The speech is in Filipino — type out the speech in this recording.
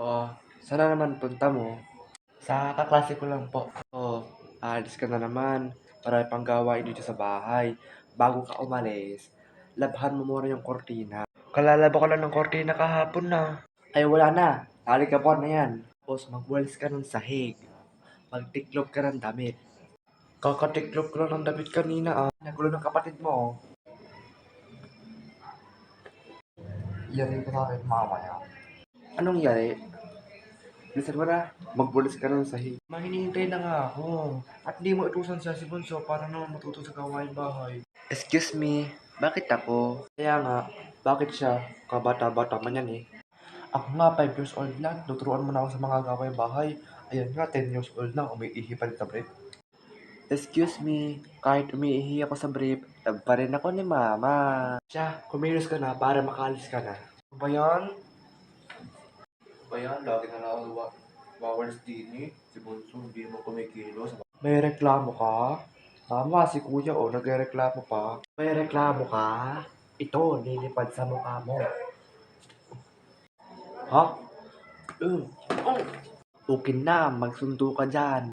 Oo, saan na naman punta mo? Sa kaklase ko lang po. Oo, aalis ka na naman. Marami pang gawain dito sa bahay. Bago ka umalis, labhan mo muna yung kortina. Kalalaba ko lang ng kortina kahapon na. Ay wala na, talikabuan na yan. Tapos magwalis ka ng sahig. Magtiklop ka ng damit. Kakatiklop ko lang ng damit kanina Nagulo ng kapatid mo Yari ka sa akin mamaya. Anong yari? Bilisan mo na. Magwalis ka ng sahig. Mahinihintay na nga ako. At di mo itusan sa si Bunso para naman matuto sa gawain bahay. Excuse me, bakit ako? Kaya nga, bakit siya? Kabata-bata man yan eh. Ako nga 5 years old lang, tuturuan mo na ako sa mga gawain bahay. Ayan nga, 10 years old na, umiihi pa rin sa brief. Excuse me, kahit umiihi ako sa brief, love pa rin ako ni Mama. Siya, kumilos ka na para makalis ka na. Ano ba yan? Ba yan? Lagi na lang ako wawalis din eh. Si Bunso, hindi mo kumikilos. May reklamo ka? Tama, si Kuya nagreklamo pa. May reklamo ka? Ito, lilipad sa mukha mo. Ha? Uh, oh. Okay na, magsundo ka dyan.